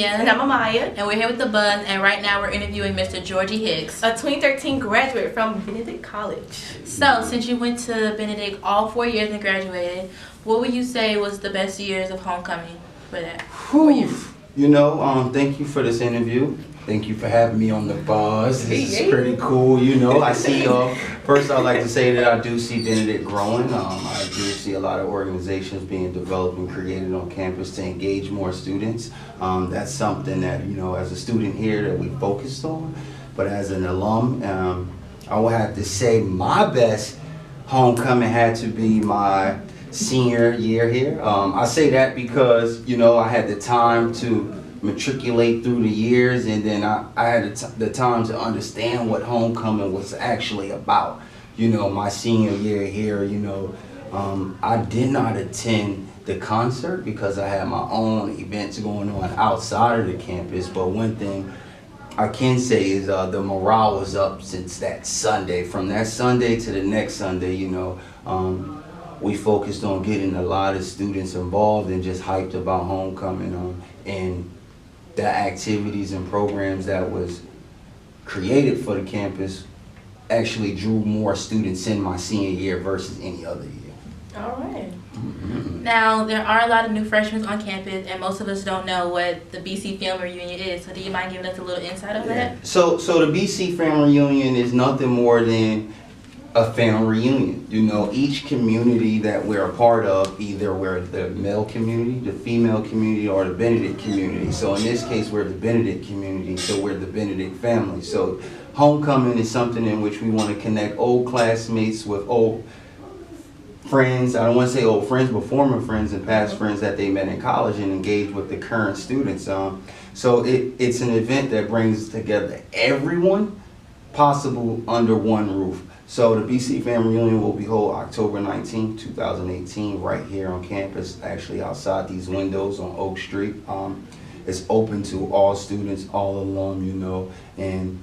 Nia. And I'm Amaya. And we're here with The Buzz, and right now we're interviewing Mr. Georgie Hicks, a 2013 graduate from Benedict College. So, since you went to Benedict all 4 years and graduated, what would you say was the best years of homecoming for that? You know, thank you for this interview. Thank you for having me on The Buzz. This is pretty cool, you know. I see first I'd like to say that I do see Benedict growing. I do see a lot of organizations being developed and created on campus to engage more students. That's something that, you know, as a student here that we focused on. But as an alum, I will have to say my best homecoming had to be my senior year here. I say that because, you know, I had the time to matriculate through the years, and then I had the time to understand what homecoming was actually about. You know, my senior year here, you know, I did not attend the concert because I had my own events going on outside of the campus, but one thing I can say is the morale was up since that Sunday. From that Sunday to the next Sunday, you know, we focused on getting a lot of students involved and just hyped about homecoming, and the activities and programs that was created for the campus actually drew more students in my senior year versus any other year. All right. Now, there are a lot of new freshmen on campus, and most of us don't know what the BC Family Reunion is. So do you mind giving us a little insight of that? So the BC Family Reunion is nothing more than a family reunion. You know, each community that we're a part of, either we're the male community, the female community, or the Benedict community. So in this case, we're the Benedict community, so we're the Benedict family. So homecoming is something in which we want to connect old classmates with old friends. I don't want to say old friends, but former friends and past friends that they met in college, and engage with the current students. So it's an event that brings together everyone possible under one roof. So the BC Family Reunion will be held October 19, 2018, right here on campus, actually outside these windows on Oak Street. It's open to all students, all alum, you know, and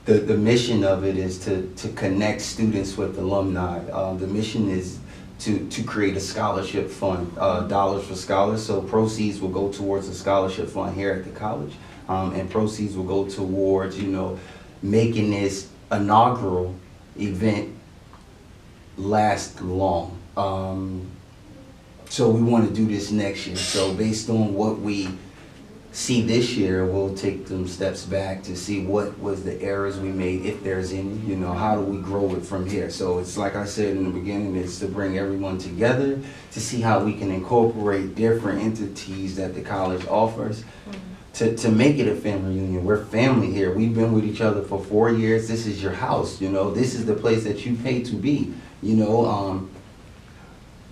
the mission of it is to connect students with alumni. The mission is to create a scholarship fund, Dollars for Scholars. So proceeds will go towards a scholarship fund here at the college, and proceeds will go towards, you know, making this inaugural event last long. So we want to do this next year. So based on what we see this year, we'll take some steps back to see what was the errors we made, if there's any, you know, how do we grow it from here. So it's like I said in the beginning, it's to bring everyone together to see how we can incorporate different entities that the college offers to make it a family reunion. We're family here. We've been with each other for 4 years. This is your house, you know. This is the place that you pay to be, you know.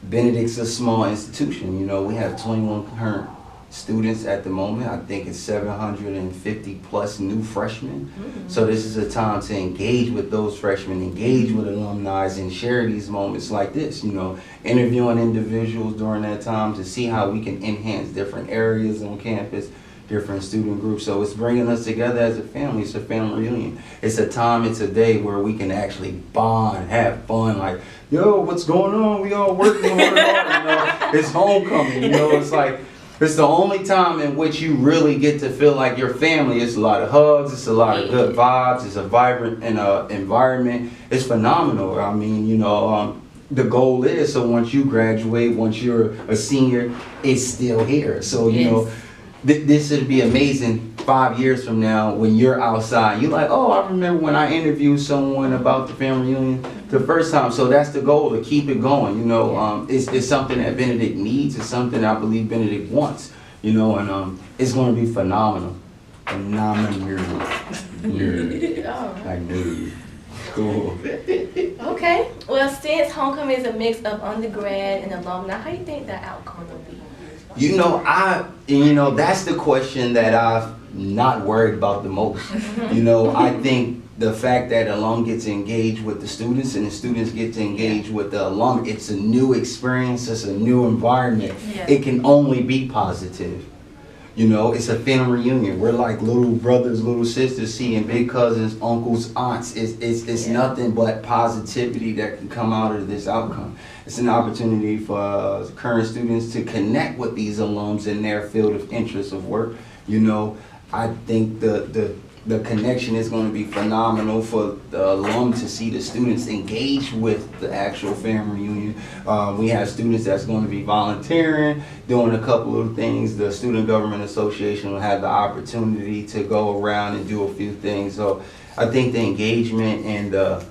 Benedict's a small institution, you know. We have 21 current students at the moment. I think it's 750 plus new freshmen. So this is a time to engage with those freshmen, engage with alumni, and share these moments like this, you know, interviewing individuals during that time to see how we can enhance different areas on campus, different student groups. So it's bringing us together as a family. It's a family reunion. It's a time, it's a day where we can actually bond, have fun, like, yo, what's going on? We all working hard, you know. It's homecoming, you know. It's like, it's the only time in which you really get to feel like your family. It's a lot of hugs, it's a lot of good vibes, it's a vibrant environment. It's phenomenal. I mean, you know, the goal is, so once you graduate, once you're a senior, it's still here. So, you know, this would be amazing 5 years from now when you're outside. You're like, oh, I remember when I interviewed someone about the family reunion the first time. So that's the goal, to keep it going. You know, it's something that Benedict needs. It's something I believe Benedict wants. You know, and it's going to be phenomenal. Phenomenal. Like, dude. Cool. Okay. Well, since homecoming is a mix of undergrad and alumni, how do you think that outcome will be? You know, that's the question that I've not worried about the most. You know, I think the fact that alum gets engaged with the students and the students get to engage with the alum, it's a new experience, it's a new environment. It can only be positive. You know, it's a family reunion. We're like little brothers, little sisters, seeing big cousins, uncles, aunts. It's nothing but positivity that can come out of this outcome. It's an opportunity for current students to connect with these alums in their field of interest of work, You know, I think the connection is going to be phenomenal for the alum to see the students engage with the actual family reunion. We have students that's going to be volunteering, doing a couple of things. The Student Government Association will have the opportunity to go around and do a few things. So I think the engagement and the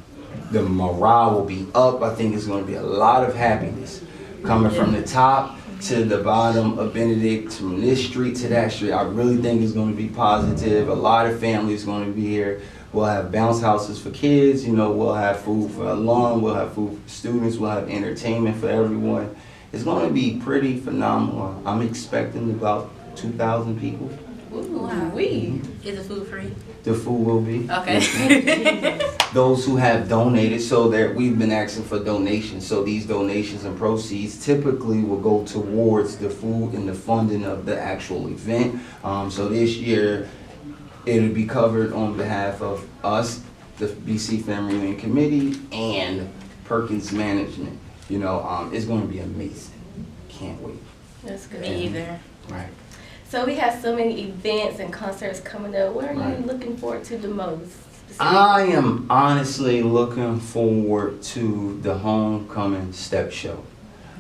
morale will be up. I think it's going to be a lot of happiness coming from the top to the bottom of Benedict, from this street to that street. I really think it's going to be positive. A lot of families going to be here. We'll have bounce houses for kids. You know, we'll have food for alum. We'll have food for students. We'll have entertainment for everyone. It's going to be pretty phenomenal. I'm expecting about 2,000 people. Ooh, wow. Is the food free? The food will be. Okay. Those who have donated, so that we've been asking for donations. So these donations and proceeds typically will go towards the food and the funding of the actual event. So this year, it'll be covered on behalf of us, the BC Family Reunion Committee, and Perkins Management. You know, it's going to be amazing. Can't wait. That's good. Me either. Right. So we have so many events and concerts coming up. What are you looking forward to the most? I am honestly looking forward to the homecoming step show.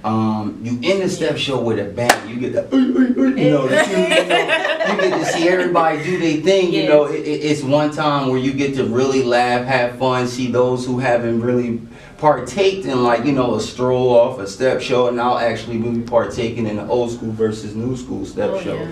You end the step show with a bang. You get the, you know, you get to see everybody do their thing. You know, it's one time where you get to really laugh, have fun, see those who haven't really partaked in, like, you know, a stroll off, a step show, and I'll actually be partaking in the old school versus new school step show.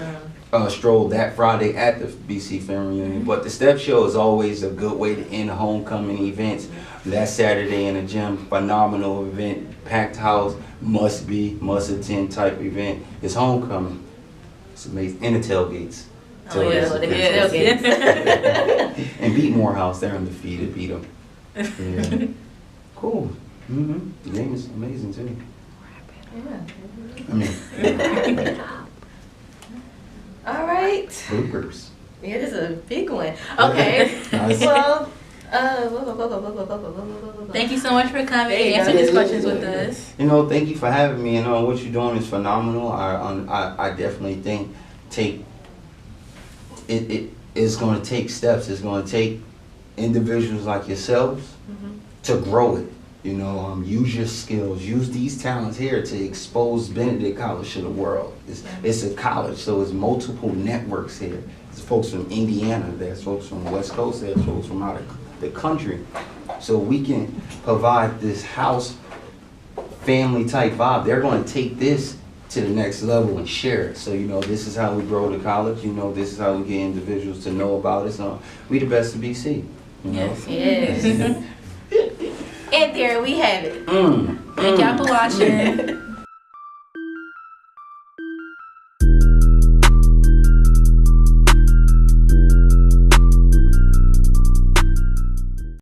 Stroll that Friday at the BC Family Reunion. But the step show is always a good way to end homecoming events. That Saturday in the gym, phenomenal event, packed house, must attend type event. It's homecoming. It's amazing. And the tailgates. Oh yeah, And beat Morehouse, they're undefeated, beat them. Yeah. Cool. The game is amazing too. I mean, all right. bloopers. Yeah, this is a big one. Okay. Nice. Well, Thank you so much for coming and answering these questions with us. You know, thank you for having me. You know, what you're doing is phenomenal. I definitely think it is going to take steps. It's going to take individuals like yourselves to grow it. You know, use your skills, use these talents here to expose Benedict College to the world. It's a college, so it's multiple networks here. There's folks from Indiana, there's folks from the West Coast, there's folks from out of the country. So we can provide this house family type vibe. They're going to take this to the next level and share it. So, you know, this is how we grow the college. You know, this is how we get individuals to know about it. So we the best of BC. You know? Yes. And there we have it. Thank y'all for watching.